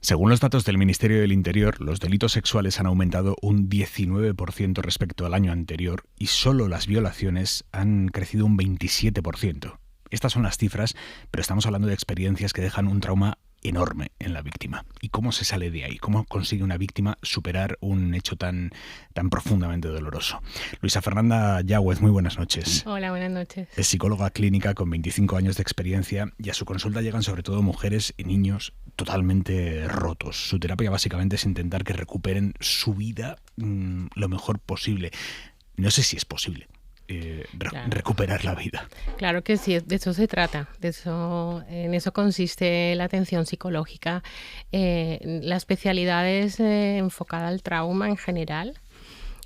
Según los datos del Ministerio del Interior, los delitos sexuales han aumentado un 19% respecto al año anterior y solo las violaciones han crecido un 27%. Estas son las cifras, pero estamos hablando de experiencias que dejan un trauma enorme en la víctima. ¿Y cómo se sale de ahí? ¿Cómo consigue una víctima superar un hecho tan profundamente doloroso? Luisa Fernanda Yáguez, muy buenas noches. Hola, buenas noches. Es psicóloga clínica con 25 años de experiencia y a su consulta llegan sobre todo mujeres y niños totalmente rotos. Su terapia básicamente es intentar que recuperen su vida lo mejor posible. No sé si es posible. Claro. Recuperar la vida. Claro que sí, de eso se trata, en eso consiste la atención psicológica. La especialidad es enfocada al trauma en general.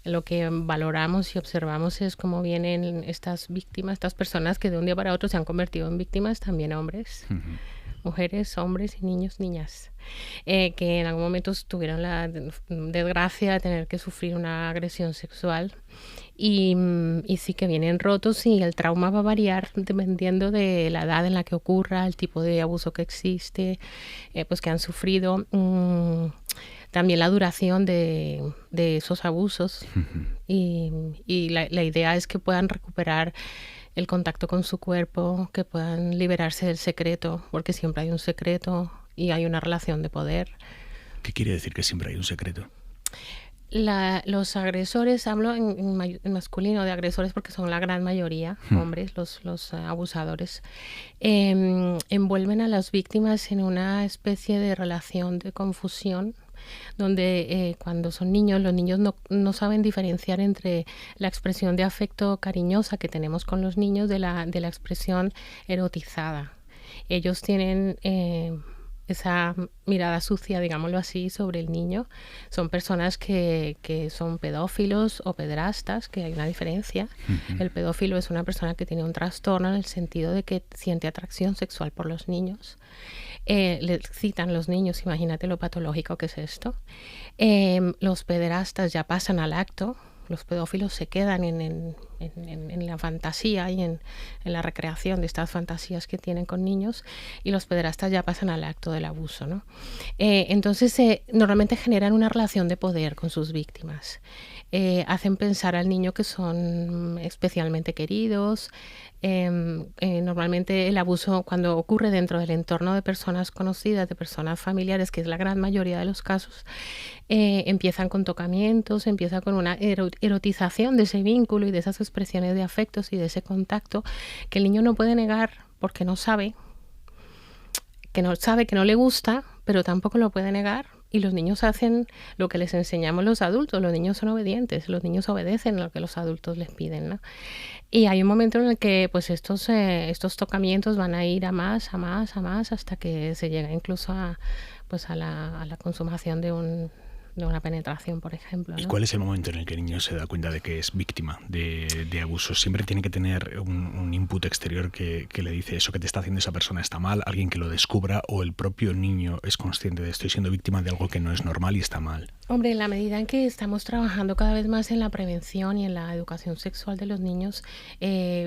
Lo que valoramos y observamos es cómo vienen estas víctimas, estas personas que de un día para otro se han convertido en víctimas, también hombres. Mujeres, hombres y niños, niñas, que en algún momento tuvieron la desgracia de tener que sufrir una agresión sexual y sí que vienen rotos y el trauma va a variar dependiendo de la edad en la que ocurra, el tipo de abuso que existe, pues que han sufrido, también la duración de esos abusos y la idea es que puedan recuperar el contacto con su cuerpo, que puedan liberarse del secreto, porque siempre hay un secreto y hay una relación de poder. ¿Qué quiere decir que siempre hay un secreto? Los agresores, hablo en masculino de agresores porque son la gran mayoría hombres, los abusadores, envuelven a las víctimas en una especie de relación de confusión donde cuando son niños, los niños no saben diferenciar entre la expresión de afecto cariñosa que tenemos con los niños de la expresión erotizada. Ellos tienen esa mirada sucia, digámoslo así, sobre el niño. Son personas que son pedófilos o pederastas, que hay una diferencia. El pedófilo es una persona que tiene un trastorno en el sentido de que siente atracción sexual por los niños. Le excitan los niños, imagínate lo patológico que es esto. Los pederastas ya pasan al acto. Los pedófilos se quedan en la fantasía y en la recreación de estas fantasías que tienen con niños, y los pederastas ya pasan al acto del abuso, ¿no? Entonces normalmente generan una relación de poder con sus víctimas. Hacen pensar al niño que son especialmente queridos. Normalmente el abuso, cuando ocurre dentro del entorno de personas conocidas, de personas familiares, que es la gran mayoría de los casos, empiezan con tocamientos, empieza con una erotización de ese vínculo y de esas expresiones de afectos y de ese contacto que el niño no puede negar porque no sabe, que no le gusta, pero tampoco lo puede negar. Y los niños hacen lo que les enseñamos los adultos. Los niños son obedientes, los niños obedecen lo que los adultos les piden, ¿no? Y hay un momento en el que pues estos tocamientos van a ir a más, hasta que se llega incluso a la consumación de una penetración, por ejemplo, ¿no? ¿Y cuál es el momento en el que el niño se da cuenta de que es víctima de abuso? Siempre tiene que tener un input exterior que le dice eso que te está haciendo esa persona está mal, alguien que lo descubra, o el propio niño es consciente de estoy siendo víctima de algo que no es normal y está mal. Hombre, en la medida en que estamos trabajando cada vez más en la prevención y en la educación sexual de los niños,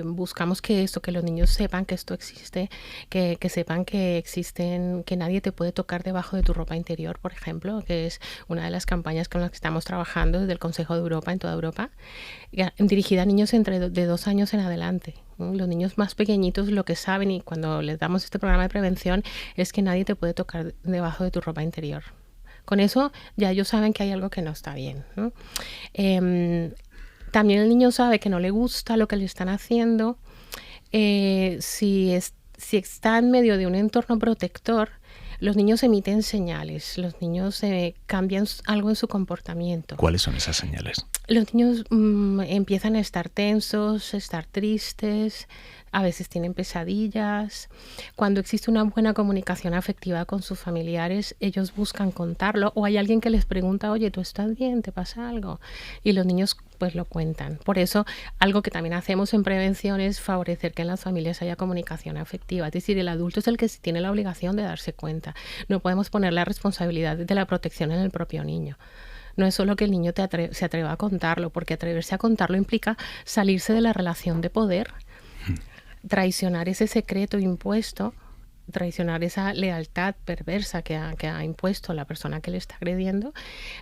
buscamos que los niños sepan que esto existe, que sepan que existen, que nadie te puede tocar debajo de tu ropa interior, por ejemplo, que es una de las campañas con las que estamos trabajando desde el Consejo de Europa, en toda Europa, dirigida a niños de 2 años en adelante. Los niños más pequeñitos lo que saben, y cuando les damos este programa de prevención, es que nadie te puede tocar debajo de tu ropa interior. Con eso ya ellos saben que hay algo que no está bien, ¿no? También el niño sabe que no le gusta lo que le están haciendo. Si está en medio de un entorno protector, los niños emiten señales, los niños cambian algo en su comportamiento. ¿Cuáles son esas señales? Los niños empiezan a estar tensos, estar tristes, a veces tienen pesadillas. Cuando existe una buena comunicación afectiva con sus familiares, ellos buscan contarlo, o hay alguien que les pregunta, oye, ¿tú estás bien? ¿Te pasa algo? Y los niños pues lo cuentan. Por eso, algo que también hacemos en prevención es favorecer que en las familias haya comunicación afectiva. Es decir, el adulto es el que tiene la obligación de darse cuenta. No podemos poner la responsabilidad de la protección en el propio niño. No es solo que el niño se atreva a contarlo, porque atreverse a contarlo implica salirse de la relación de poder, traicionar ese secreto impuesto traicionar esa lealtad perversa que ha impuesto la persona que le está agrediendo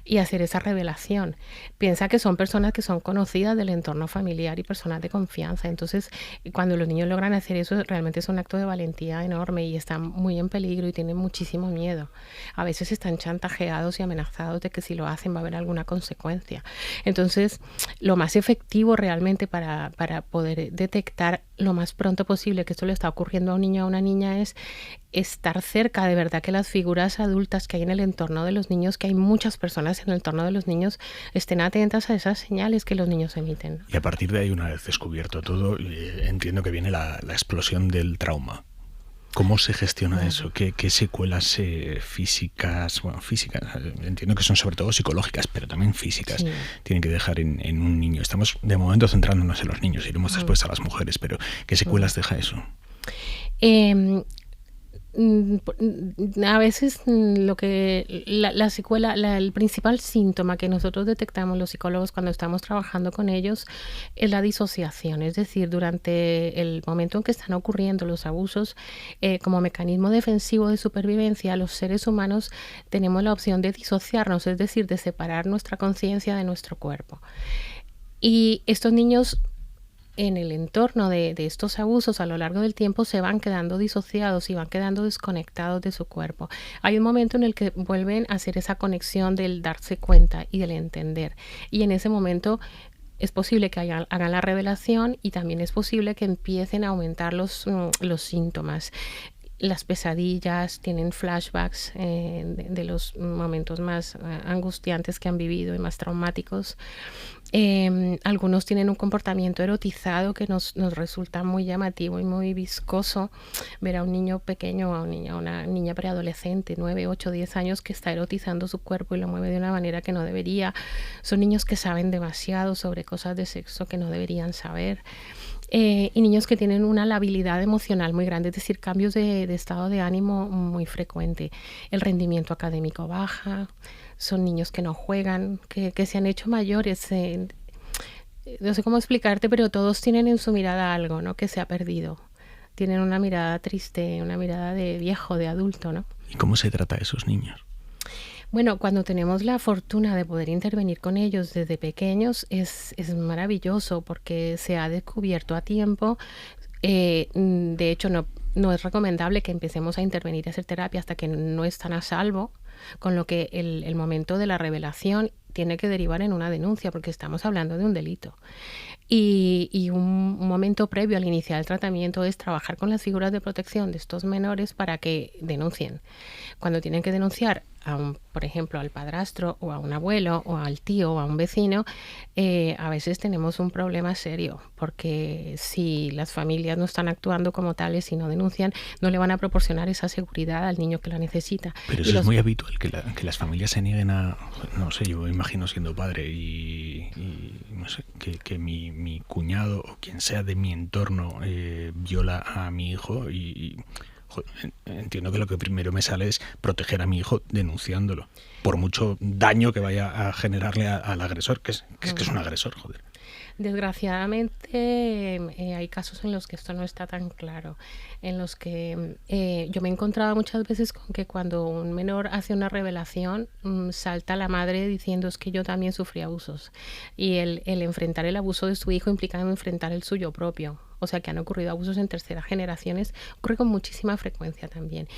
y hacer esa revelación. Piensa que son personas que son conocidas del entorno familiar y personas de confianza. Entonces, cuando los niños logran hacer eso, realmente es un acto de valentía enorme y están muy en peligro y tienen muchísimo miedo. A veces están chantajeados y amenazados de que si lo hacen va a haber alguna consecuencia. Entonces, lo más efectivo realmente para poder detectar lo más pronto posible que esto le está ocurriendo a un niño o a una niña es estar cerca de verdad que las figuras adultas que hay en el entorno de los niños, que hay muchas personas en el entorno de los niños, estén atentas a esas señales que los niños emiten. Y a partir de ahí, una vez descubierto todo, entiendo que viene la explosión del trauma. ¿Cómo se gestiona eso? ¿Qué secuelas físicas, entiendo que son sobre todo psicológicas, pero también físicas, tienen que dejar en un niño? Estamos de momento centrándonos en los niños, iremos después a las mujeres, pero ¿qué secuelas deja eso? A veces la secuela, el principal síntoma que nosotros detectamos los psicólogos cuando estamos trabajando con ellos es la disociación, es decir, durante el momento en que están ocurriendo los abusos, como mecanismo defensivo de supervivencia, los seres humanos tenemos la opción de disociarnos, es decir, de separar nuestra conciencia de nuestro cuerpo. Y estos niños en el entorno de estos abusos a lo largo del tiempo se van quedando disociados y van quedando desconectados de su cuerpo. Hay un momento en el que vuelven a hacer esa conexión del darse cuenta y del entender. Y en ese momento es posible que hagan la revelación y también es posible que empiecen a aumentar los síntomas. Las pesadillas, tienen flashbacks de los momentos más angustiantes que han vivido y más traumáticos. Algunos tienen un comportamiento erotizado que nos resulta muy llamativo y muy viscoso. Ver a un niño pequeño o a una niña preadolescente, 9, 8, 10 años, que está erotizando su cuerpo y lo mueve de una manera que no debería. Son niños que saben demasiado sobre cosas de sexo que no deberían saber. Y niños que tienen una labilidad emocional muy grande, es decir, cambios de estado de ánimo muy frecuente. El rendimiento académico baja, son niños que no juegan, que se han hecho mayores. No sé cómo explicarte, pero todos tienen en su mirada algo, ¿no?, que se ha perdido. Tienen una mirada triste, una mirada de viejo, de adulto, ¿no? ¿Y cómo se trata a esos niños? Bueno, cuando tenemos la fortuna de poder intervenir con ellos desde pequeños es maravilloso porque se ha descubierto a tiempo. De hecho, no es recomendable que empecemos a intervenir y hacer terapia hasta que no están a salvo, con lo que el momento de la revelación tiene que derivar en una denuncia porque estamos hablando de un delito. Y un momento previo al iniciar el tratamiento es trabajar con las figuras de protección de estos menores para que denuncien. Cuando tienen que denunciar, por ejemplo, al padrastro o a un abuelo o al tío o a un vecino, a veces tenemos un problema serio, porque si las familias no están actuando como tales y no denuncian, no le van a proporcionar esa seguridad al niño que la necesita. Pero eso es muy habitual, que las familias se nieguen a, no sé, yo imagino siendo padre y no sé, que mi cuñado o quien sea de mi entorno viola a mi hijo y entiendo que lo que primero me sale es proteger a mi hijo denunciándolo, por mucho daño que vaya a generarle al agresor, que es un agresor, joder. Desgraciadamente hay casos en los que esto no está tan claro, en los que yo me he encontrado muchas veces con que cuando un menor hace una revelación salta la madre diciendo es que yo también sufrí abusos, y el enfrentar el abuso de su hijo implica enfrentar el suyo propio. O sea, que han ocurrido abusos en terceras generaciones, ocurre con muchísima frecuencia también.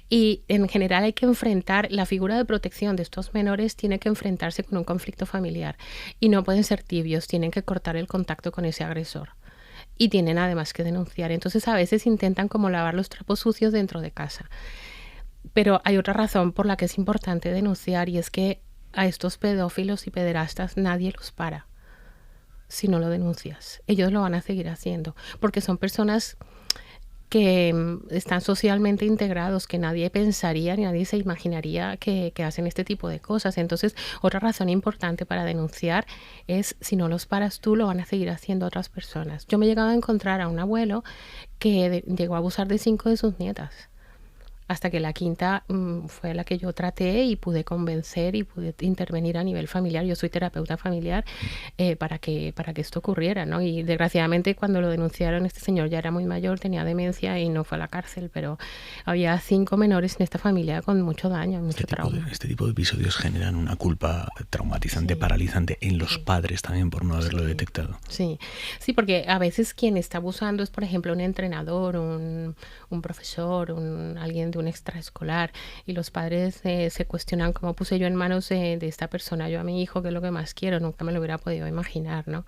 Y en general hay que enfrentar, la figura de protección de estos menores tiene que enfrentarse con un conflicto familiar. Y no pueden ser tibios, tienen que cortar el contacto con ese agresor. Y tienen además que denunciar. Entonces a veces intentan como lavar los trapos sucios dentro de casa. Pero hay otra razón por la que es importante denunciar, y es que a estos pedófilos y pederastas nadie los para. Si no lo denuncias, ellos lo van a seguir haciendo, porque son personas que están socialmente integrados, que nadie pensaría ni nadie se imaginaría que hacen este tipo de cosas. Entonces, otra razón importante para denunciar es, si no los paras tú, lo van a seguir haciendo otras personas. Yo me he llegado a encontrar a un abuelo que llegó a abusar de 5 de sus nietas. hasta que la quinta fue la que yo traté y pude convencer y pude intervenir a nivel familiar. Yo soy terapeuta familiar para que esto ocurriera, ¿no? Y desgraciadamente cuando lo denunciaron, este señor ya era muy mayor, tenía demencia y no fue a la cárcel, pero había 5 menores en esta familia con mucho daño, mucho trauma. Este tipo de episodios generan una culpa traumatizante, paralizante en los padres también por no haberlo detectado. Sí, porque a veces quien está abusando es, por ejemplo, un entrenador, un profesor, alguien de un extraescolar, y los padres se cuestionan cómo puse yo en manos de esta persona, yo a mi hijo, que es lo que más quiero, nunca me lo hubiera podido imaginar, ¿no?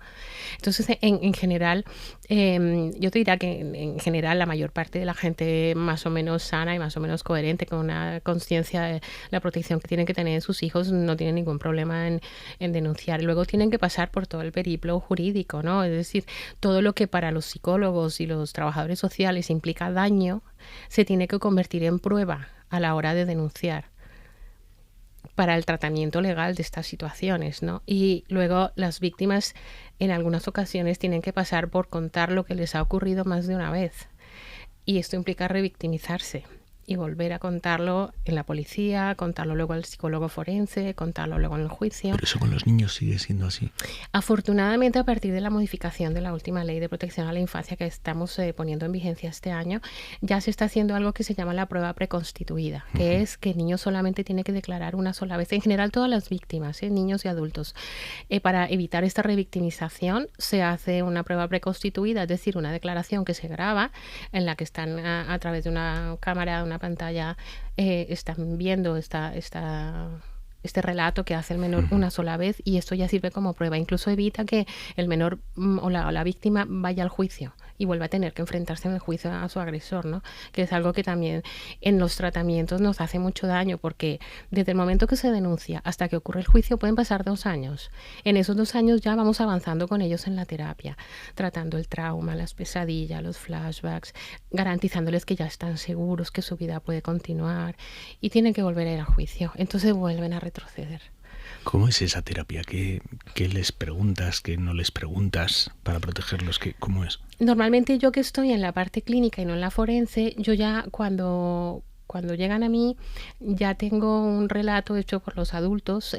Entonces, en general, yo te diría que en general la mayor parte de la gente más o menos sana y más o menos coherente, con una conciencia de la protección que tienen que tener sus hijos, no tienen ningún problema en denunciar. Luego tienen que pasar por todo el periplo jurídico, ¿no? Es decir, todo lo que para los psicólogos y los trabajadores sociales implica daño, se tiene que convertir en prueba a la hora de denunciar para el tratamiento legal de estas situaciones, ¿no? Y luego las víctimas en algunas ocasiones tienen que pasar por contar lo que les ha ocurrido más de una vez. Y esto implica revictimizarse y volver a contarlo en la policía, contarlo luego al psicólogo forense, contarlo luego en el juicio. Pero eso con los niños sigue siendo así. Afortunadamente, a partir de la modificación de la última ley de protección a la infancia que estamos poniendo en vigencia este año, ya se está haciendo algo que se llama la prueba preconstituida, que es que el niño solamente tiene que declarar una sola vez. En general, todas las víctimas, niños y adultos. Para evitar esta revictimización, se hace una prueba preconstituida, es decir, una declaración que se graba, en la que están a través de una cámara, una pantalla, están viendo este relato que hace el menor una sola vez, y esto ya sirve como prueba. Incluso evita que el menor o la víctima vaya al juicio y vuelva a tener que enfrentarse en el juicio a su agresor, ¿no? Que es algo que también en los tratamientos nos hace mucho daño, porque desde el momento que se denuncia hasta que ocurre el juicio pueden pasar 2 años. En esos 2 años ya vamos avanzando con ellos en la terapia, tratando el trauma, las pesadillas, los flashbacks, garantizándoles que ya están seguros, que su vida puede continuar, y tienen que volver a ir al juicio. Entonces vuelven a retroceder. ¿Cómo es esa terapia? ¿Qué les preguntas, qué no les preguntas para protegerlos? ¿Cómo es? Normalmente yo, que estoy en la parte clínica y no en la forense, yo ya cuando llegan a mí ya tengo un relato hecho por los adultos,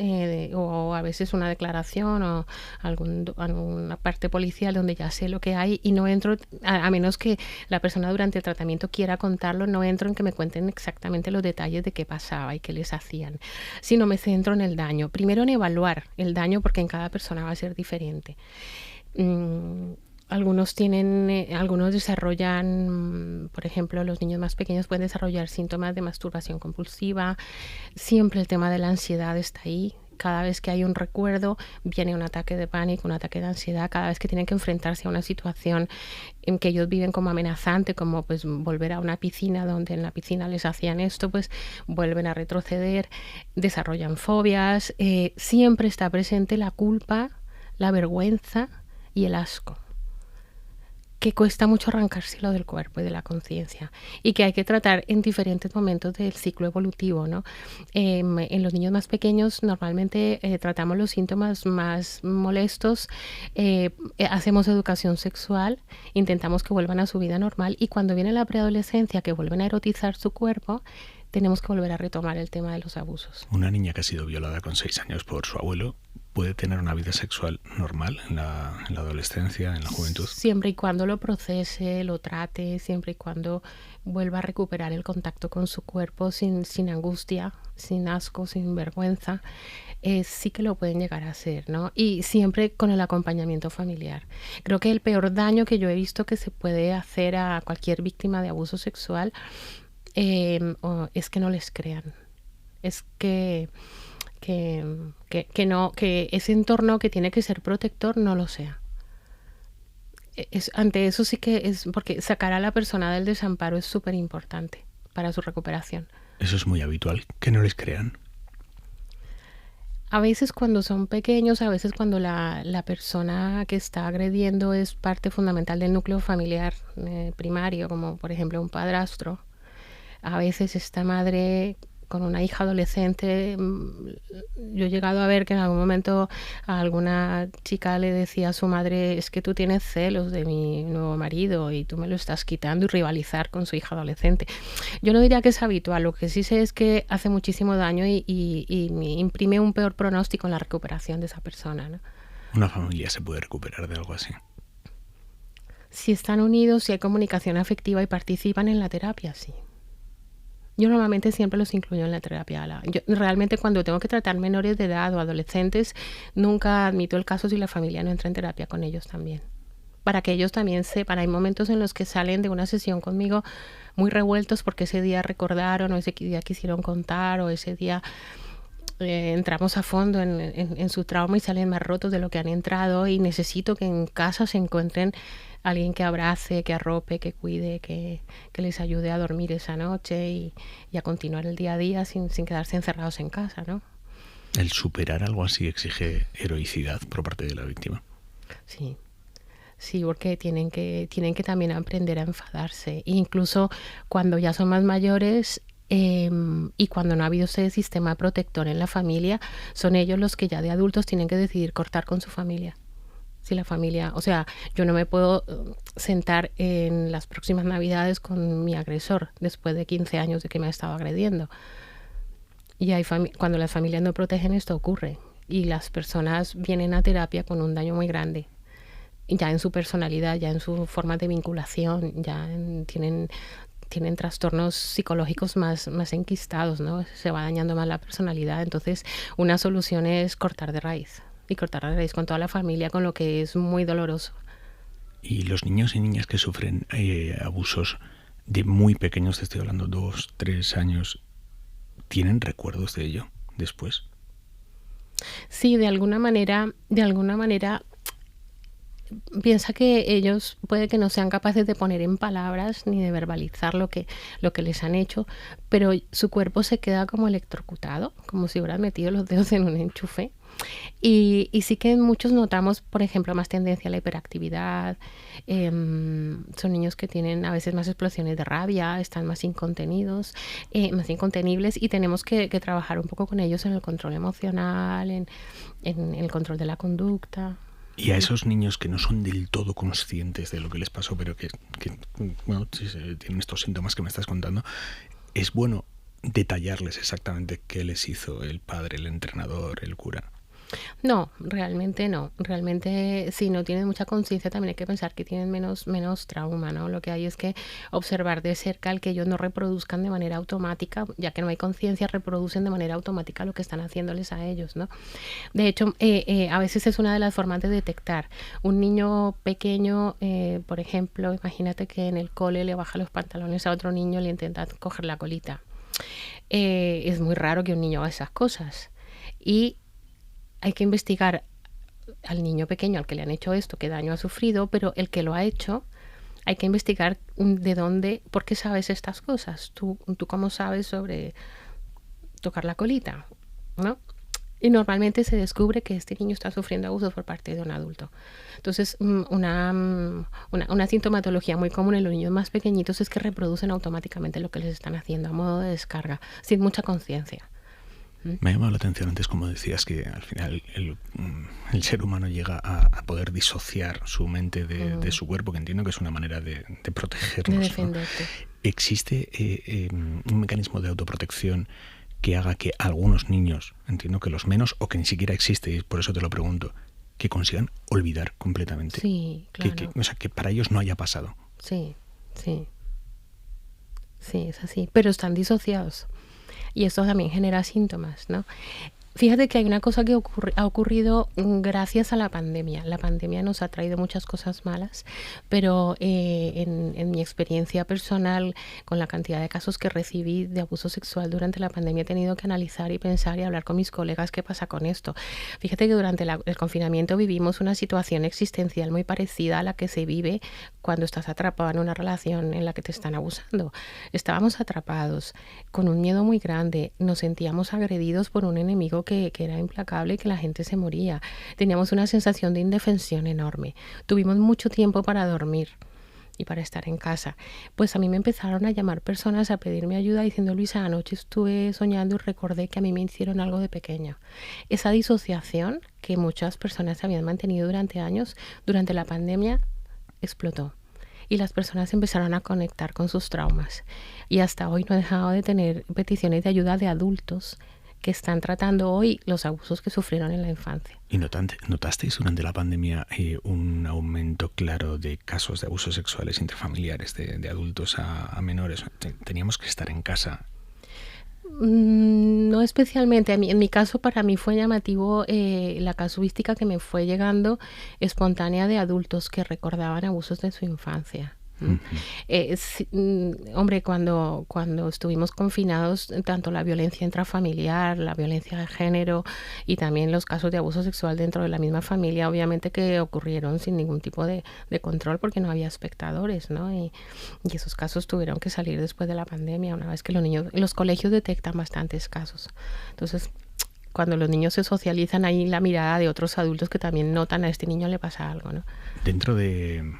o a veces una declaración o alguna parte policial donde ya sé lo que hay, y no entro, a menos que la persona durante el tratamiento quiera contarlo, no entro en que me cuenten exactamente los detalles de qué pasaba y qué les hacían, sino me centro en el daño. Primero en evaluar el daño, porque en cada persona va a ser diferente. Algunos desarrollan, por ejemplo, los niños más pequeños pueden desarrollar síntomas de masturbación compulsiva. Siempre el tema de la ansiedad está ahí. Cada vez que hay un recuerdo, viene un ataque de pánico, un ataque de ansiedad. Cada vez que tienen que enfrentarse a una situación en que ellos viven como amenazante, como pues volver a una piscina, donde en la piscina les hacían esto, pues vuelven a retroceder, desarrollan fobias. Siempre está presente la culpa, la vergüenza y el asco, que cuesta mucho arrancárselo del cuerpo y de la conciencia, y que hay que tratar en diferentes momentos del ciclo evolutivo, ¿no? En los niños más pequeños normalmente tratamos los síntomas más molestos, hacemos educación sexual, intentamos que vuelvan a su vida normal, y cuando viene la preadolescencia, que vuelven a erotizar su cuerpo, tenemos que volver a retomar el tema de los abusos. Una niña que ha sido violada con 6 años por su abuelo puede tener una vida sexual normal en la adolescencia, en la juventud. Siempre y cuando lo procese, lo trate, siempre y cuando vuelva a recuperar el contacto con su cuerpo sin angustia, sin asco, sin vergüenza, sí que lo pueden llegar a hacer, ¿no? Y siempre con el acompañamiento familiar. Creo que el peor daño que yo he visto que se puede hacer a cualquier víctima de abuso sexual es que no les crean. Es que ese entorno que tiene que ser protector no lo sea. Ante eso sí que es, porque sacar a la persona del desamparo es súper importante para su recuperación. Eso es muy habitual, que no les crean. A veces cuando son pequeños, a veces cuando la persona que está agrediendo es parte fundamental del núcleo familiar primario, como por ejemplo un padrastro, a veces esta madre con una hija adolescente. Yo he llegado a ver que en algún momento a alguna chica le decía a su madre, es que tú tienes celos de mi nuevo marido y tú me lo estás quitando, y rivalizar con su hija adolescente. Yo no diría que es habitual, lo que sí sé es que hace muchísimo daño y me imprime un peor pronóstico en la recuperación de esa persona, ¿no? ¿Una familia se puede recuperar de algo así? Si están unidos, si hay comunicación afectiva y participan en la terapia, sí. Yo normalmente siempre los incluyo en la terapia. Yo realmente cuando tengo que tratar menores de edad o adolescentes, nunca admito el caso si la familia no entra en terapia con ellos también. Para que ellos también sepan, hay momentos en los que salen de una sesión conmigo muy revueltos porque ese día recordaron o ese día quisieron contar o ese día entramos a fondo en su trauma y salen más rotos de lo que han entrado, y necesito que en casa se encuentren alguien que abrace, que arrope, que cuide, que les ayude a dormir esa noche y a continuar el día a día sin quedarse encerrados en casa, ¿no? ¿El superar algo así exige heroicidad por parte de la víctima? Sí. Sí, porque tienen que también aprender a enfadarse. E incluso cuando ya son más mayores y cuando no ha habido ese sistema protector en la familia, son ellos los que ya de adultos tienen que decidir cortar con su familia. Si la familia, o sea, yo no me puedo sentar en las próximas Navidades con mi agresor después de 15 años de que me ha estado agrediendo. Y cuando las familias no protegen, esto ocurre. Y las personas vienen a terapia con un daño muy grande. Ya en su personalidad, ya en su forma de vinculación, tienen trastornos psicológicos más enquistados, ¿no? Se va dañando más la personalidad. Entonces, una solución es cortar de raíz. Y cortar de raíz con toda la familia, con lo que es muy doloroso. Y los niños y niñas que sufren abusos de muy pequeños, te estoy hablando 2, 3 años, ¿tienen recuerdos de ello después? Sí, de alguna manera piensa que ellos puede que no sean capaces de poner en palabras ni de verbalizar lo que les han hecho, pero su cuerpo se queda como electrocutado, como si hubieran metido los dedos en un enchufe. Y sí que muchos notamos, por ejemplo, más tendencia a la hiperactividad. Son niños que tienen a veces más explosiones de rabia, están más incontenidos, más incontenibles, y tenemos que trabajar un poco con ellos en el control emocional, en el control de la conducta. Y a esos niños que no son del todo conscientes de lo que les pasó, pero que bueno, si tienen estos síntomas que me estás contando, es bueno detallarles exactamente qué les hizo el padre, el entrenador, el cura. No, realmente no. Realmente, si no tienen mucha conciencia, también hay que pensar que tienen menos trauma, ¿no? Lo que hay es que observar de cerca el que ellos no reproduzcan de manera automática, ya que no hay conciencia, reproducen de manera automática lo que están haciéndoles a ellos, ¿no? De hecho, a veces es una de las formas de detectar. Un niño pequeño, por ejemplo, imagínate que en el cole le baja los pantalones a otro niño, le intenta coger la colita. Es muy raro que un niño haga esas cosas. Y hay que investigar al niño pequeño al que le han hecho esto, qué daño ha sufrido, pero el que lo ha hecho, hay que investigar de dónde, por qué sabes estas cosas. ¿Tú cómo sabes sobre tocar la colita, ¿no? Y normalmente se descubre que este niño está sufriendo abusos por parte de un adulto. Entonces, una sintomatología muy común en los niños más pequeñitos es que reproducen automáticamente lo que les están haciendo a modo de descarga, sin mucha conciencia. Me ha llamado la atención antes, como decías, que al final el ser humano llega a poder disociar su mente de su cuerpo, que entiendo que es una manera de protegernos, de defenderte, ¿no? ¿Existe un mecanismo de autoprotección que haga que algunos niños, entiendo que los menos, o que ni siquiera existe, y por eso te lo pregunto, que consigan olvidar completamente? Sí, claro. O sea, que para ellos no haya pasado. Sí, es así, pero están disociados. Y esto también genera síntomas, ¿no? Fíjate que hay una cosa que ha ocurrido gracias a la pandemia. La pandemia nos ha traído muchas cosas malas, pero en mi experiencia personal, con la cantidad de casos que recibí de abuso sexual durante la pandemia, he tenido que analizar y pensar y hablar con mis colegas qué pasa con esto. Fíjate que durante el confinamiento vivimos una situación existencial muy parecida a la que se vive cuando estás atrapado en una relación en la que te están abusando. Estábamos atrapados con un miedo muy grande, nos sentíamos agredidos por un enemigo que era implacable y que la gente se moría. Teníamos una sensación de indefensión enorme. Tuvimos mucho tiempo para dormir. y para estar en casa. Pues a mí me empezaron a llamar personas a pedirme ayuda diciendo: Luisa, anoche estuve soñando y recordé que a mí me hicieron algo de pequeño. Esa disociación que muchas personas habían mantenido durante años, durante la pandemia explotó. Y las personas empezaron a conectar con sus traumas. Y hasta hoy no he dejado de tener peticiones de ayuda de adultos que están tratando hoy los abusos que sufrieron en la infancia. ¿Y notasteis durante la pandemia un aumento claro de casos de abusos sexuales intrafamiliares de adultos a menores? Teníamos que estar en casa. No especialmente. En mi caso, para mí fue llamativo la casuística que me fue llegando espontánea de adultos que recordaban abusos de su infancia. Hombre, cuando estuvimos confinados, tanto la violencia intrafamiliar, la violencia de género y también los casos de abuso sexual dentro de la misma familia, obviamente que ocurrieron sin ningún tipo de control porque no había espectadores, ¿no? Y esos casos tuvieron que salir después de la pandemia, una vez que los colegios detectan bastantes casos. Entonces, cuando los niños se socializan, hay la mirada de otros adultos que también notan a este niño le pasa algo, ¿no? Dentro de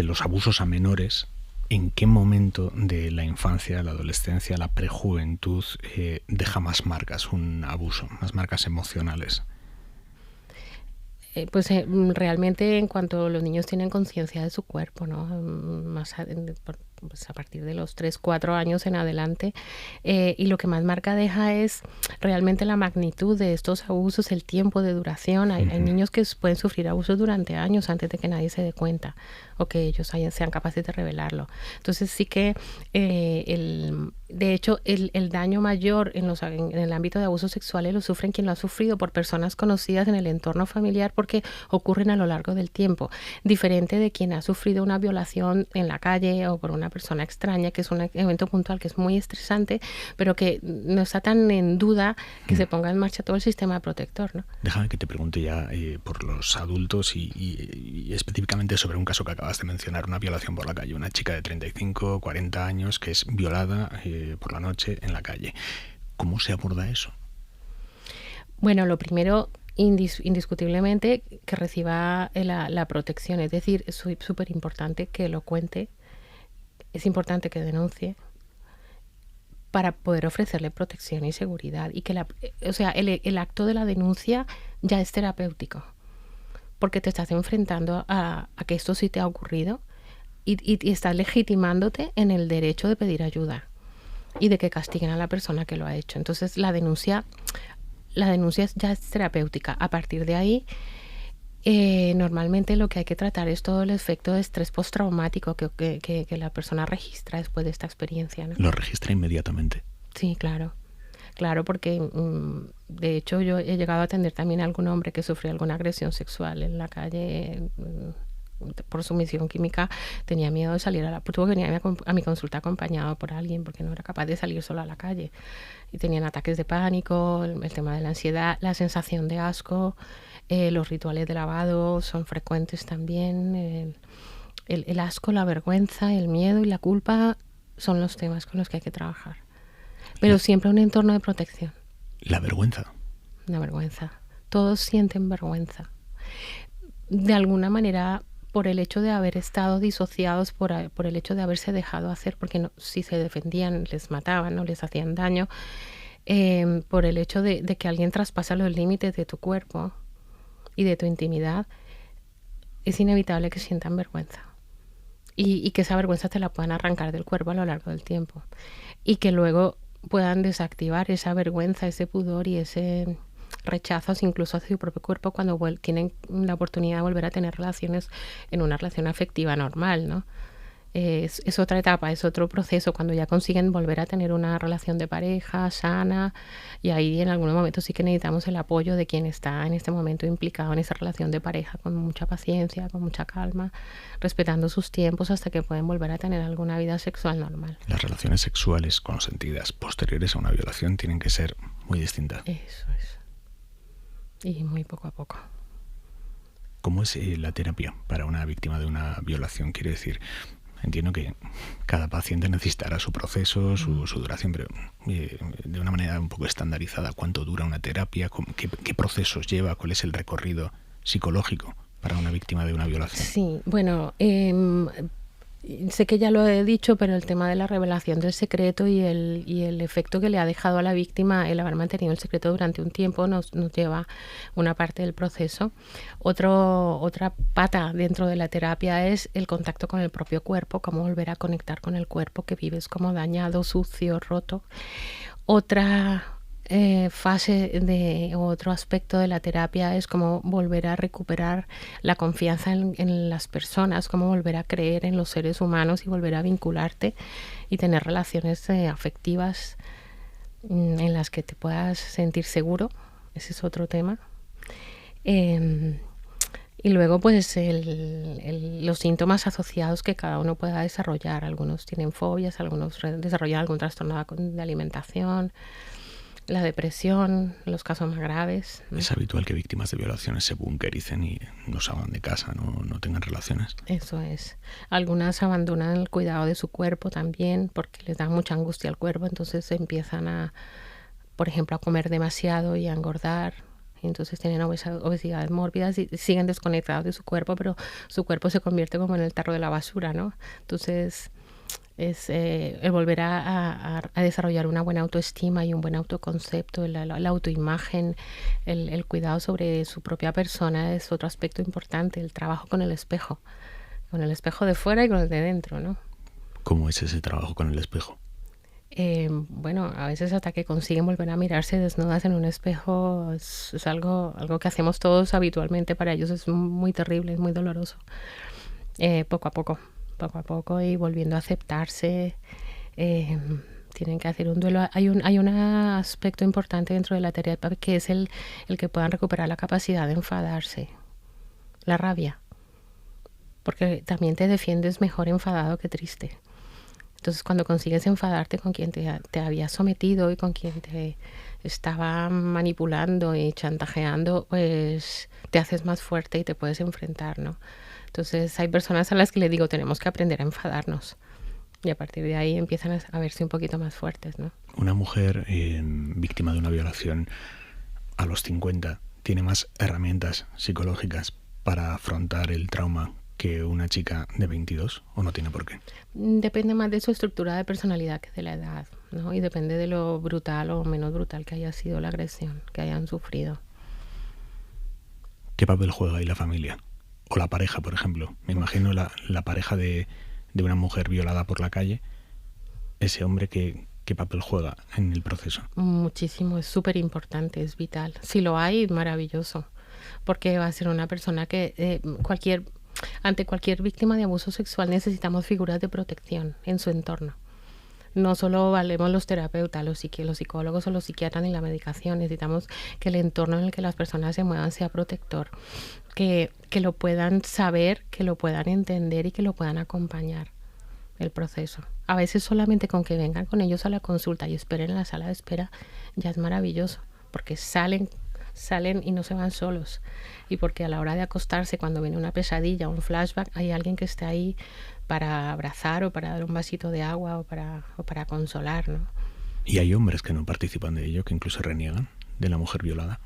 los abusos a menores, ¿en qué momento de la infancia, la adolescencia, la prejuventud deja más marcas un abuso, más marcas emocionales? Realmente en cuanto los niños tienen conciencia de su cuerpo, ¿no? Pues a partir de los 3, 4 años en adelante, y lo que más marca deja es realmente la magnitud de estos abusos, el tiempo de duración. Hay niños que pueden sufrir abusos durante años antes de que nadie se dé cuenta o que ellos sean capaces de revelarlo. Entonces sí que de hecho el daño mayor en el ámbito de abusos sexuales lo sufren quien lo ha sufrido por personas conocidas en el entorno familiar, porque ocurren a lo largo del tiempo, diferente de quien ha sufrido una violación en la calle o por una persona extraña, que es un evento puntual que es muy estresante, pero que no está tan en duda que se ponga en marcha todo el sistema protector, ¿no? Déjame que te pregunte ya por los adultos y específicamente sobre un caso que acabas de mencionar, una violación por la calle, una chica de 35, 40 años que es violada por la noche en la calle. ¿Cómo se aborda eso? Bueno, lo primero, indiscutiblemente, que reciba la protección. Es decir, es súper importante que lo cuente, es importante que denuncie para poder ofrecerle protección y seguridad. Y que el acto de la denuncia ya es terapéutico, porque te estás enfrentando a que esto sí te ha ocurrido y estás legitimándote en el derecho de pedir ayuda y de que castiguen a la persona que lo ha hecho. Entonces la denuncia ya es terapéutica. A partir de ahí, normalmente lo que hay que tratar es todo el efecto de estrés postraumático que la persona registra después de esta experiencia, ¿no? ¿Lo registra inmediatamente? Sí, claro. Claro, porque de hecho yo he llegado a atender también a algún hombre que sufrió alguna agresión sexual en la calle. Por sumisión química tenía miedo de salir tuvo que venir a mi consulta acompañado por alguien porque no era capaz de salir solo a la calle y tenían ataques de pánico, el tema de la ansiedad, la sensación de asco, los rituales de lavado son frecuentes también, el asco, la vergüenza, el miedo y la culpa son los temas con los que hay que trabajar, pero siempre un entorno de protección. ¿La vergüenza? La vergüenza, todos sienten vergüenza de alguna manera, por el hecho de haber estado disociados, por el hecho de haberse dejado hacer, porque si se defendían les mataban, no les hacían daño, por el hecho de que alguien traspasa los límites de tu cuerpo y de tu intimidad, es inevitable que sientan vergüenza y que esa vergüenza te la puedan arrancar del cuerpo a lo largo del tiempo y que luego puedan desactivar esa vergüenza, ese pudor y ese rechazos incluso hacia su propio cuerpo cuando tienen la oportunidad de volver a tener relaciones en una relación afectiva normal, ¿no? Es otra etapa, es otro proceso cuando ya consiguen volver a tener una relación de pareja sana, y ahí en algunos momentos sí que necesitamos el apoyo de quien está en este momento implicado en esa relación de pareja, con mucha paciencia, con mucha calma, respetando sus tiempos hasta que pueden volver a tener alguna vida sexual normal. Las relaciones sexuales consentidas posteriores a una violación tienen que ser muy distintas. Eso es. Y muy poco a poco. ¿Cómo es la terapia para una víctima de una violación? Quiero decir, entiendo que cada paciente necesitará su proceso, su duración, pero de una manera un poco estandarizada, ¿cuánto dura una terapia? ¿Qué procesos lleva? ¿Cuál es el recorrido psicológico para una víctima de una violación? Sí, bueno, sé que ya lo he dicho, pero el tema de la revelación del secreto y el efecto que le ha dejado a la víctima el haber mantenido el secreto durante un tiempo nos lleva una parte del proceso. Otra pata dentro de la terapia es el contacto con el propio cuerpo, cómo volver a conectar con el cuerpo que vives como dañado, sucio, roto. Otra fase de otro aspecto de la terapia es como volver a recuperar la confianza en las personas, como volver a creer en los seres humanos y volver a vincularte y tener relaciones afectivas en las que te puedas sentir seguro. Ese es otro tema. Y luego, pues, los síntomas asociados que cada uno pueda desarrollar. Algunos tienen fobias, algunos desarrollan algún trastorno de alimentación, la depresión, los casos más graves. Es habitual que víctimas de violaciones se bunkericen y no salgan de casa, no tengan relaciones. Eso es. Algunas abandonan el cuidado de su cuerpo también porque les da mucha angustia al cuerpo, entonces empiezan por ejemplo, a comer demasiado y a engordar. Entonces tienen obesidades mórbidas y siguen desconectados de su cuerpo, pero su cuerpo se convierte como en el tarro de la basura, ¿no? Entonces es el volver a desarrollar una buena autoestima y un buen autoconcepto, la autoimagen, el cuidado sobre su propia persona es otro aspecto importante, el trabajo con el espejo de fuera y con el de dentro, ¿no? ¿Cómo es ese trabajo con el espejo? Bueno, a veces hasta que consiguen volver a mirarse desnudas en un espejo es algo que hacemos todos habitualmente, para ellos es muy terrible, es muy doloroso. Poco a poco y volviendo a aceptarse, tienen que hacer un duelo. Hay un aspecto importante dentro de la terapia que es el que puedan recuperar la capacidad de enfadarse, la rabia, porque también te defiendes mejor enfadado que triste. Entonces, cuando consigues enfadarte con quien te había sometido y con quien te estaba manipulando y chantajeando, pues te haces más fuerte y te puedes enfrentar, ¿no? Entonces, hay personas a las que les digo, tenemos que aprender a enfadarnos. Y a partir de ahí empiezan a verse un poquito más fuertes, ¿no? Una mujer víctima de una violación a los 50 tiene más herramientas psicológicas para afrontar el trauma que una chica de 22, ¿o no tiene por qué? Depende más de su estructura de personalidad que de la edad, ¿no? Y depende de lo brutal o menos brutal que haya sido la agresión, que hayan sufrido. ¿Qué papel juega ahí la familia? O la pareja, por ejemplo. Me imagino la pareja de una mujer violada por la calle. Ese hombre, ¿qué papel juega en el proceso? Muchísimo, es súper importante, es vital. Si lo hay, maravilloso, porque va a ser una persona que ante cualquier víctima de abuso sexual necesitamos figuras de protección en su entorno. No solo valemos los terapeutas, los psicólogos o los psiquiatras ni la medicación. Necesitamos que el entorno en el que las personas se muevan sea protector, que lo puedan saber, que lo puedan entender y que lo puedan acompañar el proceso. A veces solamente con que vengan con ellos a la consulta y esperen en la sala de espera ya es maravilloso, porque salen y no se van solos, y porque a la hora de acostarse, cuando viene una pesadilla o un flashback, hay alguien que esté ahí para abrazar o para dar un vasito de agua o para consolar, ¿no? ¿Y hay hombres que no participan de ello, que incluso reniegan de la mujer violada?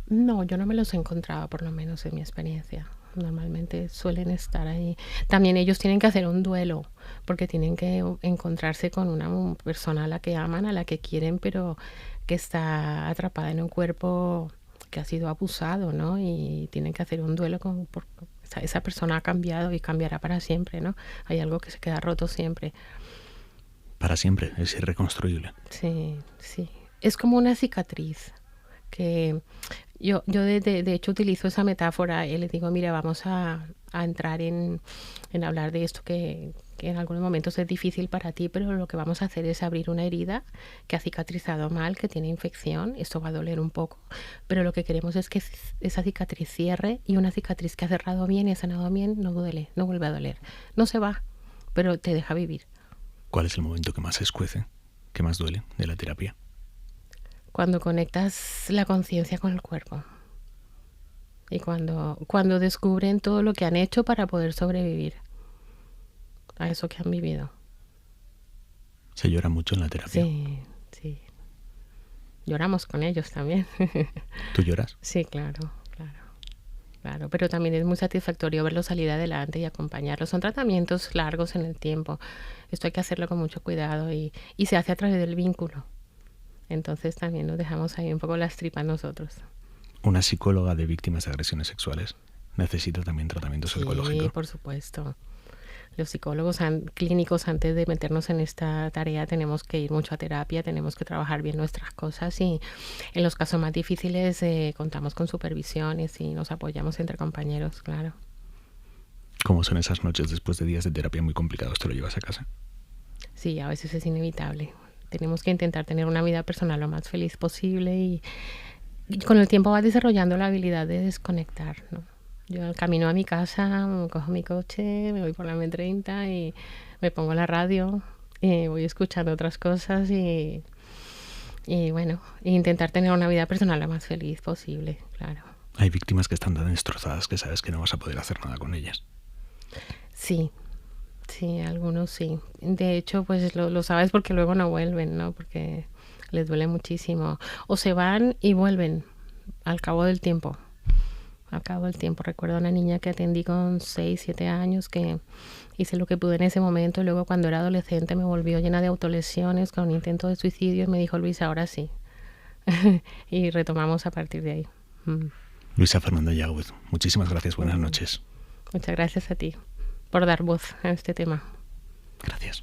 No, yo no me los he encontrado, por lo menos en mi experiencia. Normalmente suelen estar ahí. También ellos tienen que hacer un duelo, porque tienen que encontrarse con una persona a la que aman, a la que quieren, pero que está atrapada en un cuerpo que ha sido abusado, ¿no? Y tienen que hacer un duelo esa persona ha cambiado y cambiará para siempre, ¿no? Hay algo que se queda roto siempre. Para siempre, es irreconstruible. Sí. Es como una cicatriz que yo de hecho utilizo esa metáfora y les digo, mira, vamos a entrar en hablar de esto que en algunos momentos es difícil para ti, pero lo que vamos a hacer es abrir una herida que ha cicatrizado mal, que tiene infección. Esto va a doler un poco, pero lo que queremos es que esa cicatriz cierre, y una cicatriz que ha cerrado bien y ha sanado bien no duele, no vuelve a doler. No se va, pero te deja vivir. ¿Cuál es el momento que más escuece, que más duele de la terapia? Cuando conectas la conciencia con el cuerpo y cuando descubren todo lo que han hecho para poder sobrevivir a eso que han vivido. ¿Se llora mucho en la terapia? Sí. Lloramos con ellos también. ¿Tú lloras? Sí, claro. claro, pero también es muy satisfactorio verlos salir adelante y acompañarlos. Son tratamientos largos en el tiempo. Esto hay que hacerlo con mucho cuidado y se hace a través del vínculo. Entonces también nos dejamos ahí un poco las tripas nosotros. Una psicóloga de víctimas de agresiones sexuales necesita también tratamiento psicológico. Sí, por supuesto. Los psicólogos clínicos, antes de meternos en esta tarea, tenemos que ir mucho a terapia, tenemos que trabajar bien nuestras cosas y en los casos más difíciles contamos con supervisiones y nos apoyamos entre compañeros, claro. ¿Cómo son esas noches después de días de terapia muy complicados? ¿Te lo llevas a casa? Sí, a veces es inevitable. Tenemos que intentar tener una vida personal lo más feliz posible y con el tiempo vas desarrollando la habilidad de desconectar, ¿no? Yo al camino a mi casa cojo mi coche, me voy por la M30 y me pongo la radio y voy escuchando otras cosas y bueno, intentar tener una vida personal lo más feliz posible, claro. Hay víctimas que están tan destrozadas que sabes que no vas a poder hacer nada con ellas. Sí, sí, algunos sí. De hecho, pues lo sabes porque luego no vuelven, ¿no? Porque les duele muchísimo. O se van y vuelven al cabo del tiempo. Al cabo del tiempo. Recuerdo a una niña que atendí con 6, 7 años que hice lo que pude en ese momento y luego cuando era adolescente me volvió llena de autolesiones con un intento de suicidio y me dijo, Luisa, ahora sí. Y retomamos a partir de ahí. Luisa Fernanda Yagüez, muchísimas gracias. Buenas noches. Muchas gracias a ti por dar voz a este tema. Gracias.